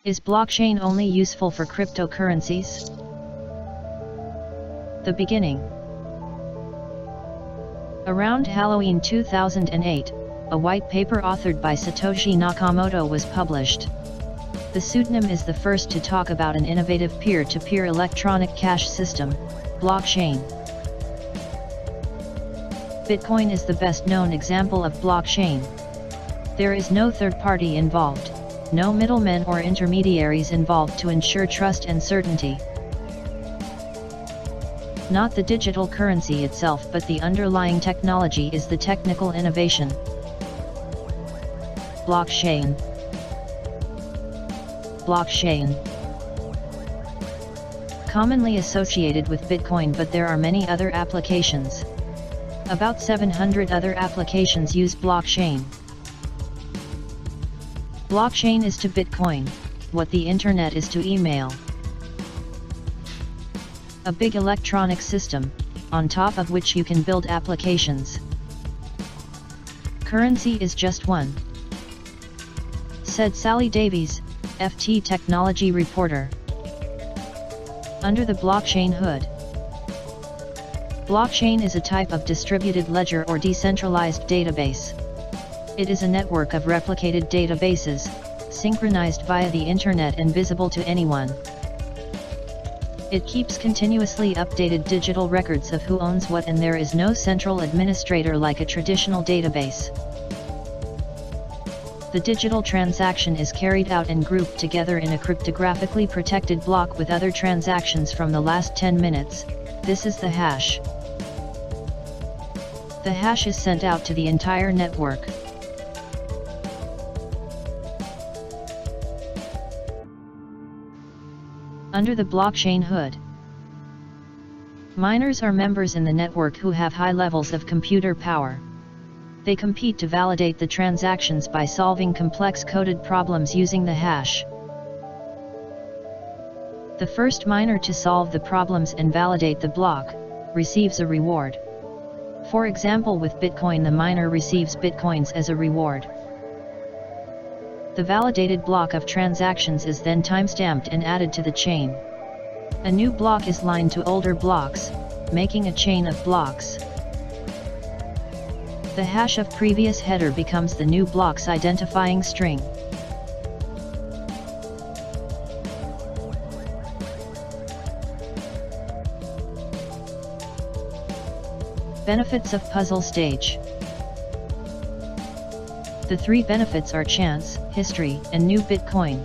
Is blockchain only useful for cryptocurrencies? The beginning. Around Halloween 2008, a white paper authored by Satoshi Nakamoto was published. The pseudonym is the first to talk about an innovative peer-to-peer electronic cash system, blockchain. Bitcoin is the best known example of blockchain. There is no third party involved, no middlemen or intermediaries involved to ensure trust and certainty. Not the digital currency itself, but the underlying technology is the technical innovation. Blockchain. Blockchain. Commonly associated with Bitcoin, but there are many other applications. About 700 other applications use blockchain. Blockchain is to Bitcoin what the internet is to email. A big electronic system, on top of which you can build applications. Currency is just one, said Sally Davies, FT technology reporter. Under the blockchain hood. Blockchain is a type of distributed ledger or decentralized database. It is a network of replicated databases, synchronized via the internet and visible to anyone. It keeps continuously updated digital records of who owns what, and there is no central administrator like a traditional database. The digital transaction is carried out and grouped together in a cryptographically protected block with other transactions from the last 10 minutes. This is the hash. The hash is sent out to the entire network. Under the blockchain hood. Miners are members in the network who have high levels of computer power. They compete to validate the transactions by solving complex coded problems using the hash. The first miner to solve the problems and validate the block receives a reward. For example, with Bitcoin, the miner receives Bitcoins as a reward. The validated block of transactions is then timestamped and added to the chain. A new block is lined to older blocks, making a chain of blocks. The hash of previous header becomes the new block's identifying string. Benefits of puzzle stage. The three benefits are chance, history, and new Bitcoin.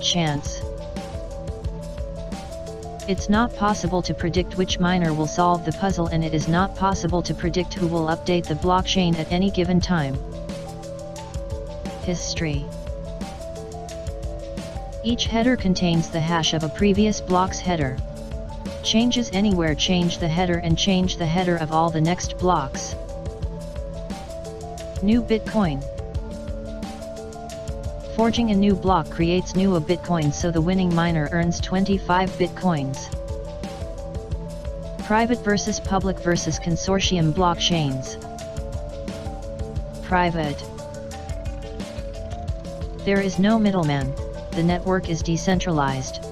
Chance. It's not possible to predict which miner will solve the puzzle, and it is not possible to predict who will update the blockchain at any given time. History. Each header contains the hash of a previous block's header. Changes anywhere change the header and change the header of all the next blocks. New Bitcoin. Forging a new block creates new Bitcoins, so the winning miner earns 25 Bitcoins. Private versus public versus consortium blockchains. Private. There is no middleman, the network is decentralized.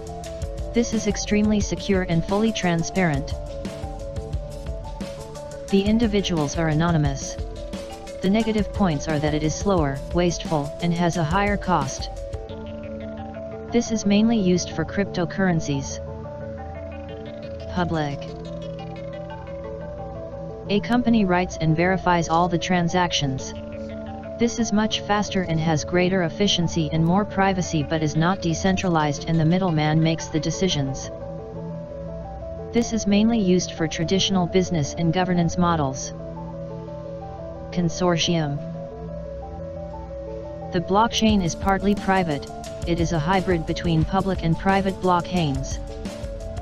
This is extremely secure and fully transparent. The individuals are anonymous. The negative points are that it is slower, wasteful, and has a higher cost. This is mainly used for cryptocurrencies. Public. A company writes and verifies all the transactions. This is much faster and has greater efficiency and more privacy, but is not decentralized, and the middleman makes the decisions. This is mainly used for traditional business and governance models. Consortium. The blockchain is partly private, it is a hybrid between public and private blockchains.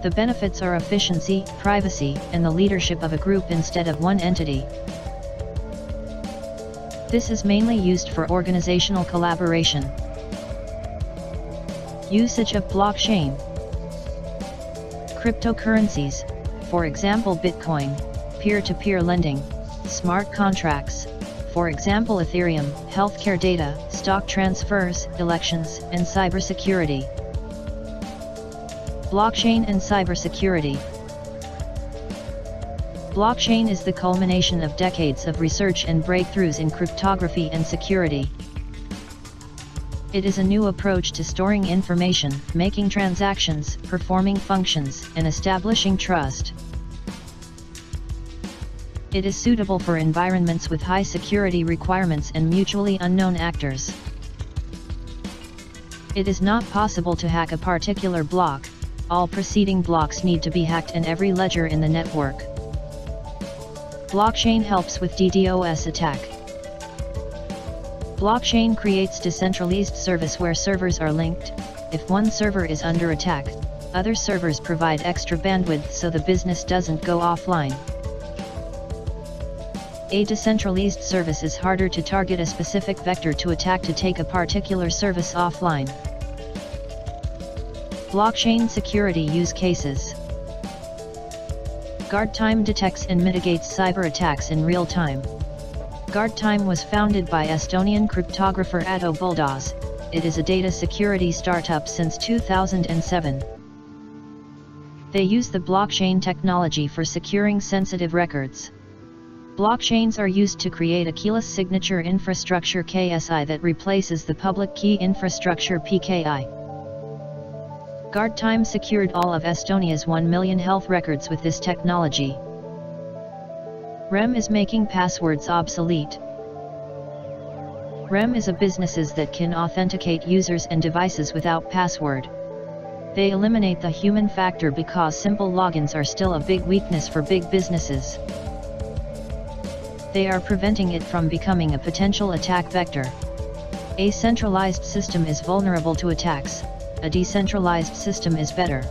The benefits are efficiency, privacy, and the leadership of a group instead of one entity. This is mainly used for organizational collaboration. Usage of blockchain. Cryptocurrencies, for example Bitcoin, peer-to-peer lending, smart contracts, for example Ethereum, healthcare data, stock transfers, elections, and cybersecurity. Blockchain and cybersecurity. Blockchain is the culmination of decades of research and breakthroughs in cryptography and security. It is a new approach to storing information, making transactions, performing functions, and establishing trust. It is suitable for environments with high security requirements and mutually unknown actors. It is not possible to hack a particular block. All preceding blocks need to be hacked and every ledger in the network. Blockchain helps with DDoS attack. Blockchain creates decentralized service where servers are linked. If one server is under attack, other servers provide extra bandwidth so the business doesn't go offline. A decentralized service is harder to target a specific vector to attack to take a particular service offline. Blockchain security use cases. Guard Time detects and mitigates cyber attacks in real time. Guard Time was founded by Estonian cryptographer Odisee. It is a data security startup since 2007. They use the blockchain technology for securing sensitive records. Blockchains are used to create a keyless signature infrastructure (KSI) that replaces the public key infrastructure (PKI). Guard Time secured all of Estonia's 1 million health records with this technology. REM is making passwords obsolete. REM is a businesses that can authenticate users and devices without password. They eliminate the human factor because simple logins are still a big weakness for big businesses. They are preventing it from becoming a potential attack vector. A centralized system is vulnerable to attacks. A decentralized system is better.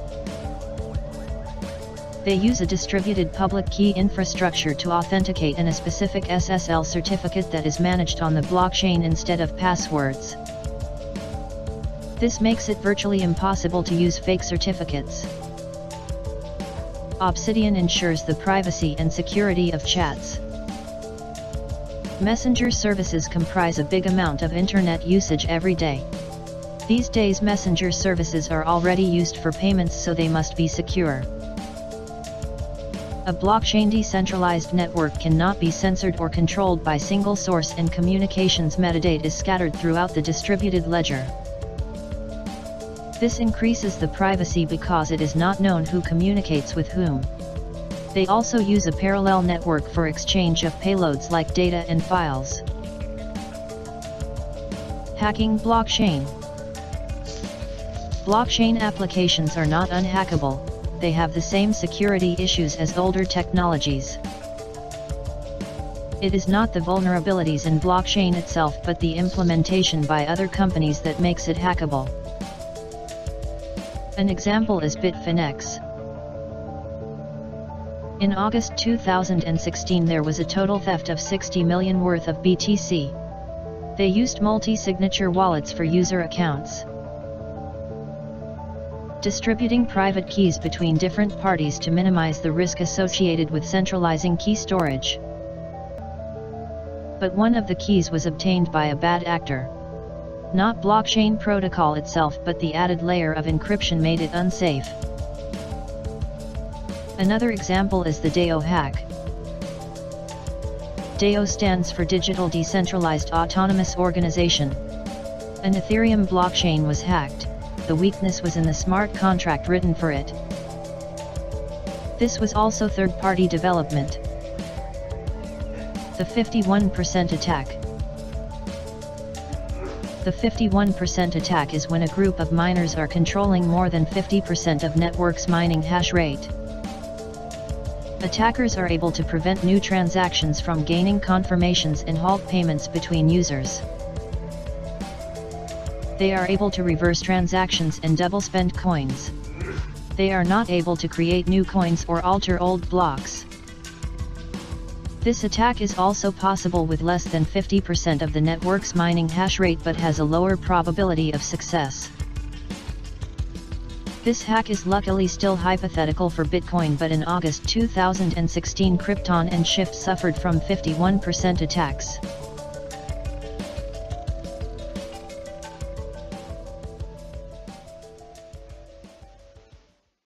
They use a distributed public key infrastructure to authenticate in a specific SSL certificate that is managed on the blockchain instead of passwords. This makes it virtually impossible to use fake certificates. Obsidian ensures the privacy and security of chats. Messenger services comprise a big amount of internet usage every day. These days messenger services are already used for payments, so they must be secure. A blockchain decentralized network cannot be censored or controlled by single source, and communications metadata is scattered throughout the distributed ledger. This increases the privacy because it is not known who communicates with whom. They also use a parallel network for exchange of payloads like data and files. Hacking blockchain. Blockchain applications are not unhackable. They have the same security issues as older technologies. It is not the vulnerabilities in blockchain itself but the implementation by other companies that makes it hackable. An example is Bitfinex. In August 2016 there was a total theft of 60 million worth of BTC. They used multi-signature wallets for user accounts, distributing private keys between different parties to minimize the risk associated with centralizing key storage. But one of the keys was obtained by a bad actor. Not blockchain protocol itself but the added layer of encryption made it unsafe. Another example is the DAO hack. DAO stands for Digital Decentralized Autonomous Organization. An Ethereum blockchain was hacked. The weakness was in the smart contract written for it. This was also third-party development. The 51% attack. The 51% attack is when a group of miners are controlling more than 50% of network's mining hash rate. Attackers are able to prevent new transactions from gaining confirmations and halt payments between users. They are able to reverse transactions and double spend coins. They are not able to create new coins or alter old blocks. This attack is also possible with less than 50% of the network's mining hash rate but has a lower probability of success. This hack is luckily still hypothetical for Bitcoin, but in August 2016 Krypton and Shift suffered from 51% attacks.